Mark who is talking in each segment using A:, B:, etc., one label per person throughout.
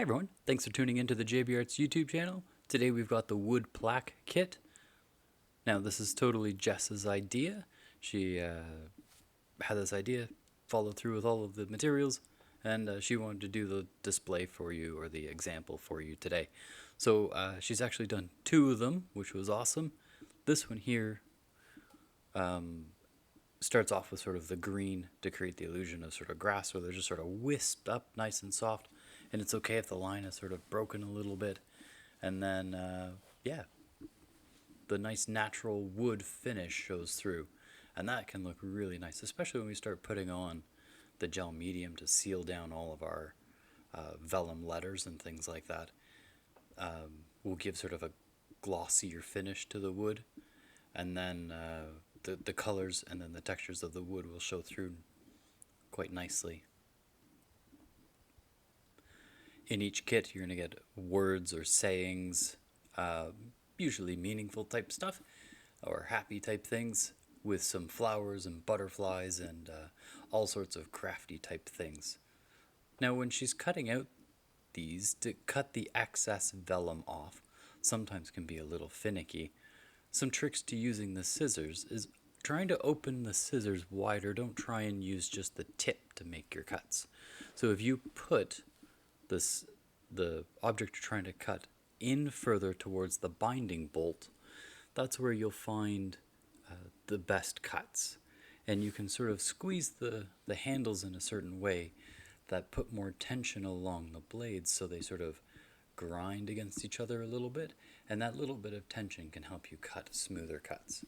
A: everyone, thanks for tuning into the JB Arts YouTube channel. Today we've got the wood plaque kit. Now this is totally Jess's idea. She had this idea, followed through with all of the materials, and she wanted to do the display for you, or the example for you today. So she's actually done 2 of them, which was awesome. This one here starts off with sort of the green to create the illusion of sort of grass, where they're just sort of wisped up nice and soft. And it's okay if the line is sort of broken a little bit. And then, yeah, the nice natural wood finish shows through. And that can look really nice, especially when we start putting on the gel medium to seal down all of our vellum letters and things like that. We'll give sort of a glossier finish to the wood. And then the colors and then the textures of the wood will show through quite nicely. In each kit, you're going to get words or sayings, usually meaningful type stuff, or happy type things, with some flowers and butterflies and all sorts of crafty type things. Now, when she's cutting out these, to cut the excess vellum off, sometimes can be a little finicky. Some tricks to using the scissors is trying to open the scissors wider. Don't try and use just the tip to make your cuts. So if you put the object you're trying to cut in further towards the binding bolt, that's where you'll find the best cuts. And you can sort of squeeze the handles in a certain way that put more tension along the blades, so they sort of grind against each other a little bit, and that little bit of tension can help you cut smoother cuts.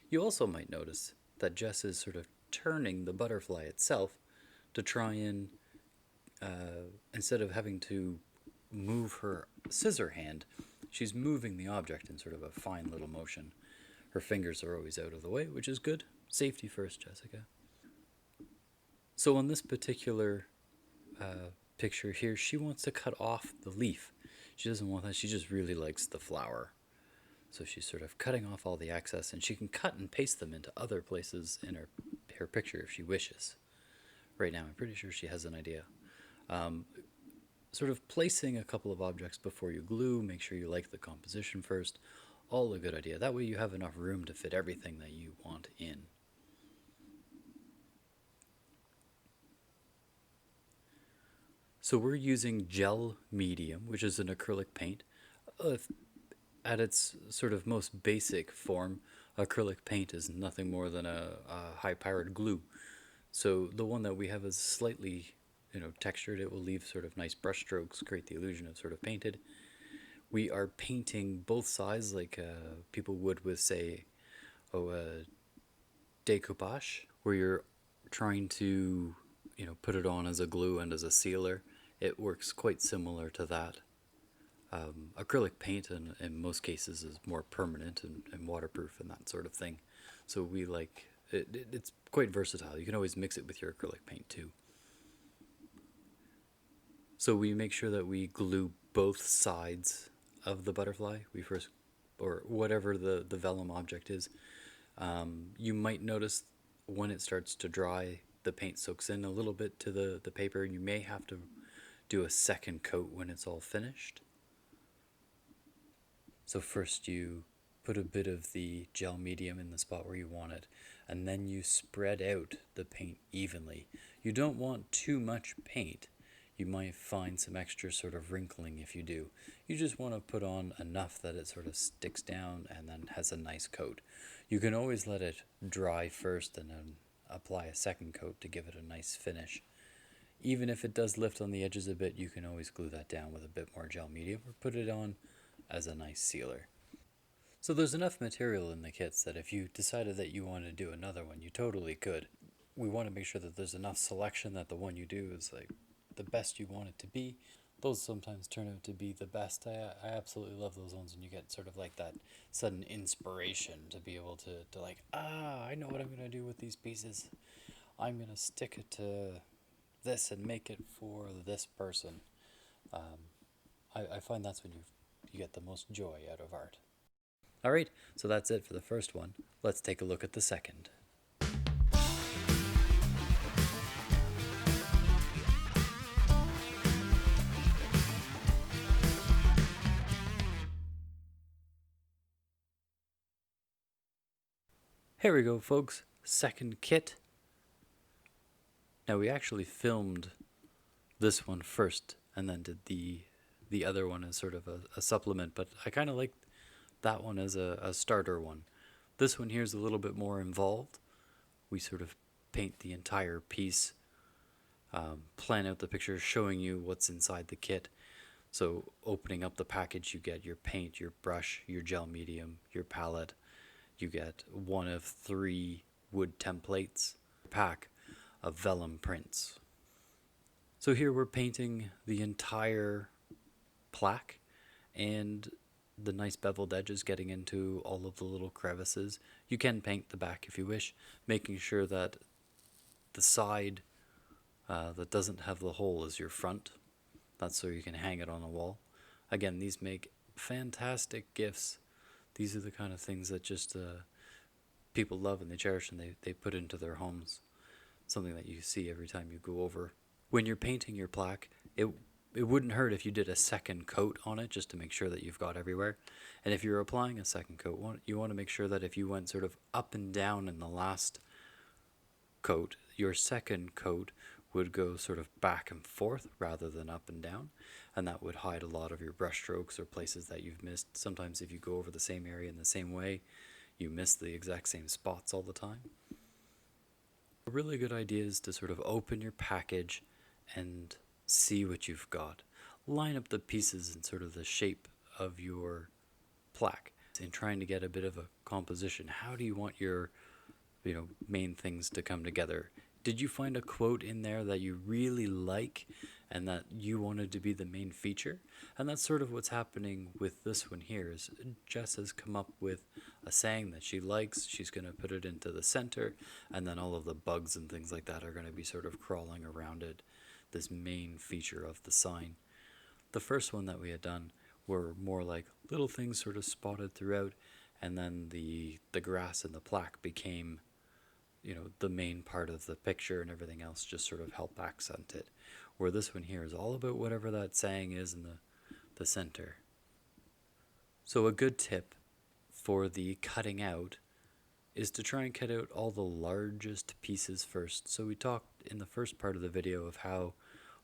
A: You also might notice that Jess is sort of turning the butterfly itself to try and instead of having to move her scissor hand, she's moving the object in sort of a fine little motion. Her fingers are always out of the way, which is good. Safety first, Jessica. So on this particular picture here, she wants to cut off the leaf. She doesn't want that. She just really likes the flower. So she's sort of cutting off all the excess, and she can cut and paste them into other places in her picture if she wishes. Right now, I'm pretty sure she has an idea. Sort of placing a couple of objects before you glue, make sure you like the composition first, all a good idea. That way you have enough room to fit everything that you want in. So we're using gel medium, which is an acrylic paint. At its sort of most basic form, acrylic paint is nothing more than a high-powered glue. So the one that we have is slightly textured. It will leave sort of nice brush strokes, create the illusion of sort of painted. We are painting both sides like people would with, say, decoupage, where you're trying to put it on as a glue and as a sealer. It works quite similar to that. Acrylic paint in most cases is more permanent and waterproof and that sort of thing. So we like it's quite versatile. You can always mix it with your acrylic paint too. So we make sure that we glue both sides of the butterfly. We first, or whatever the vellum object is. You might notice when it starts to dry, the paint soaks in a little bit to the paper, and you may have to do a second coat when it's all finished. So first you put a bit of the gel medium in the spot where you want it, and then you spread out the paint evenly. You don't want too much paint. You might find some extra sort of wrinkling if you do. You just want to put on enough that it sort of sticks down and then has a nice coat. You can always let it dry first and then apply a second coat to give it a nice finish. Even if it does lift on the edges a bit, you can always glue that down with a bit more gel medium or put it on as a nice sealer. So there's enough material in the kits that if you decided that you wanted to do another one, you totally could. We want to make sure that there's enough selection that the one you do is like the best you want it to be. Those sometimes turn out to be the best. I absolutely love those ones, and you get sort of like that sudden inspiration to be able to like, I know what I'm going to do with these pieces. I'm going to stick it to this and make it for this person. I find that's when you get the most joy out of art. Alright, so that's it for the first one. Let's take a look at the second. Here we go, folks. Second kit. Now we actually filmed this one first and then did the other one as sort of a supplement, but I kind of like that one as a starter one. This one here is a little bit more involved. We sort of paint the entire piece, plan out the picture, showing you what's inside the kit. So opening up the package, you get your paint, your brush, your gel medium, your palette. You get one of 3 wood templates, a pack of vellum prints. So here we're painting the entire plaque, and the nice beveled edges getting into all of the little crevices. You can paint the back if you wish, making sure that the side that doesn't have the hole is your front. That's so you can hang it on a wall. Again, these make fantastic gifts. These are the kind of things that just people love and they cherish, and they put into their homes. Something that you see every time you go over. When you're painting your plaque, it wouldn't hurt if you did a second coat on it just to make sure that you've got everywhere. And if you're applying a second coat, you want to make sure that if you went sort of up and down in the last coat, your second coat would go sort of back and forth rather than up and down, and that would hide a lot of your brush strokes or places that you've missed. Sometimes if you go over the same area in the same way, you miss the exact same spots all the time. A really good idea is to sort of open your package and see what you've got. Line up the pieces in sort of the shape of your plaque and trying to get a bit of a composition. How do you want your main things to come together? Did you find a quote in there that you really like and that you wanted to be the main feature? And that's sort of what's happening with this one here. Is Jess has come up with a saying that she likes. She's going to put it into the center, and then all of the bugs and things like that are going to be sort of crawling around it, this main feature of the sign. The first one that we had done were more like little things sort of spotted throughout, and then the grass and the plaque became the main part of the picture, and everything else just sort of help accent it. Where this one here is all about whatever that saying is in the center. So a good tip for the cutting out is to try and cut out all the largest pieces first. So we talked in the first part of the video of how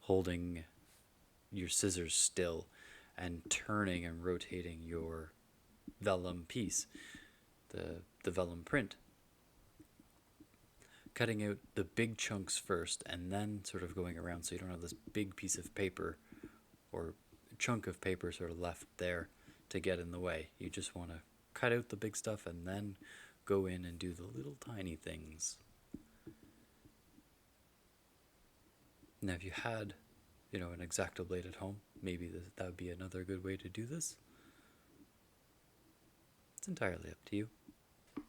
A: holding your scissors still and turning and rotating your vellum piece, the vellum print. Cutting out the big chunks first and then sort of going around so you don't have this big piece of paper or chunk of paper sort of left there to get in the way. You just want to cut out the big stuff and then go in and do the little tiny things. Now if you had an X-Acto blade at home, maybe that would be another good way to do this. It's entirely up to you.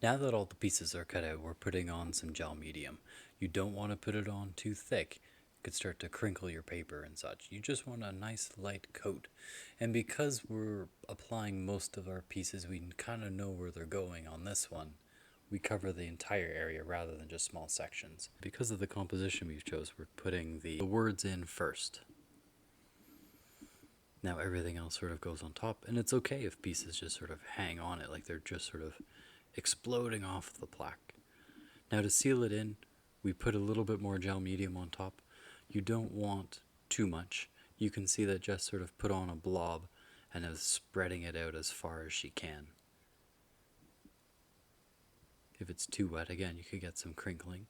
A: Now that all the pieces are cut out, we're putting on some gel medium. You don't want to put it on too thick. It could start to crinkle your paper and such. You just want a nice light coat. And because we're applying most of our pieces, we kind of know where they're going on this one. We cover the entire area rather than just small sections. Because of the composition we've chose, we're putting the words in first. Now everything else sort of goes on top, and it's okay if pieces just sort of hang on it, like they're just sort of exploding off the plaque. Now to seal it in, we put a little bit more gel medium on top. You don't want too much. You can see that Jess sort of put on a blob and is spreading it out as far as she can. If it's too wet, again, you could get some crinkling.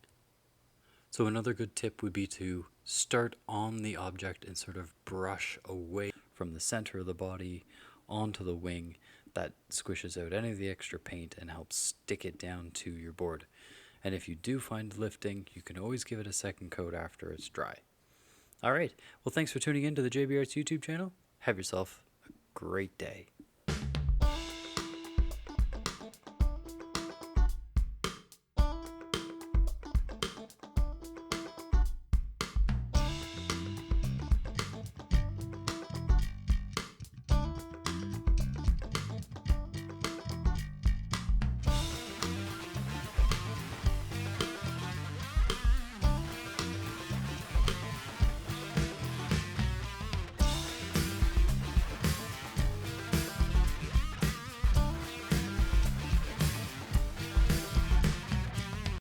A: So another good tip would be to start on the object and sort of brush away from the center of the body onto the wing. That squishes out any of the extra paint and helps stick it down to your board. And if you do find lifting, you can always give it a second coat after it's dry. All right. Well, thanks for tuning in to the JB Arts YouTube channel. Have yourself a great day.